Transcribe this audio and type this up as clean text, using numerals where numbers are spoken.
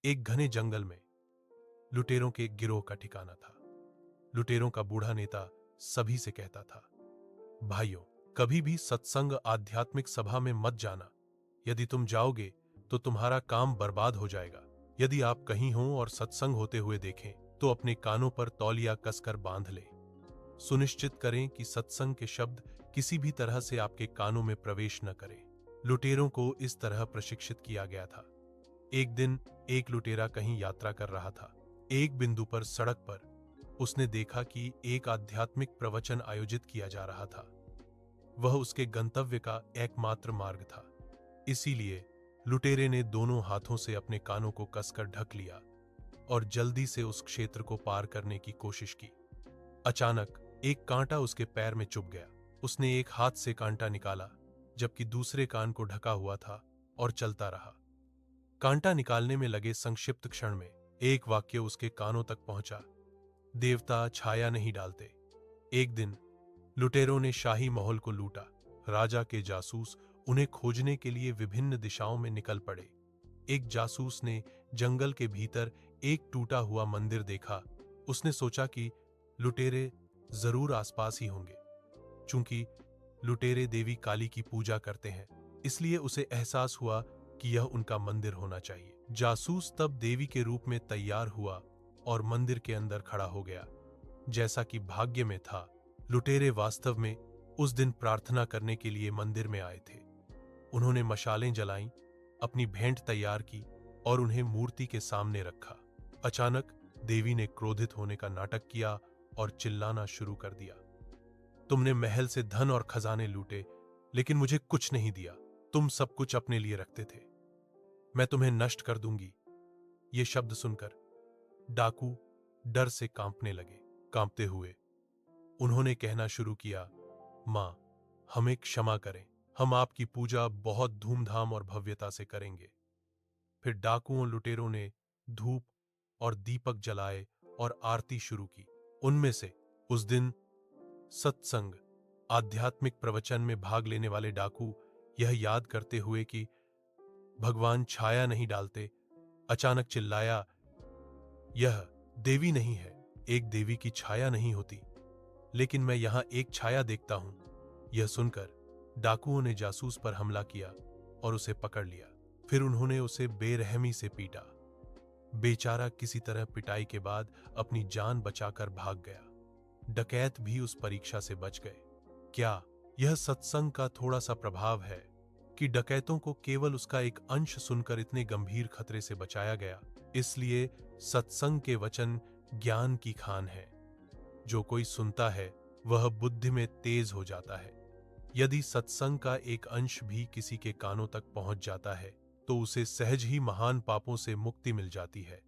एक घने जंगल में लुटेरों के एक गिरोह का ठिकाना था। लुटेरों का बूढ़ा नेता सभी से कहता था, भाइयों, कभी भी सत्संग आध्यात्मिक सभा में मत जाना। यदि तुम जाओगे तो तुम्हारा काम बर्बाद हो जाएगा। यदि आप कहीं हों और सत्संग होते हुए देखें तो अपने कानों पर तौलिया कसकर बांध लें। सुनिश्चित करें कि सत्संग के शब्द किसी भी तरह से आपके कानों में प्रवेश न करें। लुटेरों को इस तरह प्रशिक्षित किया गया था। एक दिन एक लुटेरा कहीं यात्रा कर रहा था। एक बिंदु पर सड़क पर उसने देखा कि एक आध्यात्मिक प्रवचन आयोजित किया जा रहा था। वह उसके गंतव्य का एकमात्र मार्ग था। इसीलिए लुटेरे ने दोनों हाथों से अपने कानों को कसकर ढक लिया और जल्दी से उस क्षेत्र को पार करने की कोशिश की। अचानक एक कांटा उसके पैर में चुभ गया। उसने एक हाथ से कांटा निकाला जबकि दूसरे कान को ढका हुआ था और चलता रहा। कांटा निकालने में लगे संक्षिप्त क्षण में एक वाक्य उसके कानों तक पहुंचा, देवता छाया नहीं डालते। एक दिन लुटेरों ने शाही महल को लूटा। राजा के जासूस उन्हें खोजने के लिए विभिन्न दिशाओं में निकल पड़े। एक जासूस ने जंगल के भीतर एक टूटा हुआ मंदिर देखा। उसने सोचा कि लुटेरे जरूर आसपास ही होंगे। चूंकि लुटेरे देवी काली की पूजा करते हैं, इसलिए उसे एहसास हुआ कि यह उनका मंदिर होना चाहिए। जासूस तब देवी के रूप में तैयार हुआ और मंदिर के अंदर खड़ा हो गया। जैसा कि भाग्य में था, लुटेरे वास्तव में उस दिन प्रार्थना करने के लिए मंदिर में आए थे। उन्होंने मशालें जलाईं, अपनी भेंट तैयार की और उन्हें मूर्ति के सामने रखा। अचानक देवी ने क्रोधित होने का नाटक किया और चिल्लाना शुरू कर दिया, तुमने महल से धन और खजाने लूटे, लेकिन मुझे कुछ नहीं दिया। तुम सब कुछ अपने लिए रखते थे। मैं तुम्हें नष्ट कर दूंगी। ये शब्द सुनकर डाकू डर से कांपने लगे। कांपते हुए उन्होंने कहना शुरू किया, मां, हमें क्षमा करें। हम आपकी पूजा बहुत धूमधाम और भव्यता से करेंगे। फिर डाकुओं लुटेरों ने धूप और दीपक जलाए और आरती शुरू की। उनमें से उस दिन सत्संग आध्यात्मिक प्रवचन में भाग लेने वाले डाकू यह याद करते हुए कि भगवान छाया नहीं डालते, अचानक चिल्लाया, यह देवी नहीं है। एक देवी की छाया नहीं होती, लेकिन मैं यहां एक छाया देखता हूं। यह सुनकर डाकुओं ने जासूस पर हमला किया और उसे पकड़ लिया। फिर उन्होंने उसे बेरहमी से पीटा। बेचारा किसी तरह पिटाई के बाद अपनी जान बचाकर भाग गया। डकैत भी उस परीक्षा से बच गए। क्या यह सत्संग का थोड़ा सा प्रभाव है कि डकैतों को केवल उसका एक अंश सुनकर इतने गंभीर खतरे से बचाया गया? इसलिए सत्संग के वचन ज्ञान की खान है। जो कोई सुनता है वह बुद्धि में तेज हो जाता है। यदि सत्संग का एक अंश भी किसी के कानों तक पहुंच जाता है तो उसे सहज ही महान पापों से मुक्ति मिल जाती है।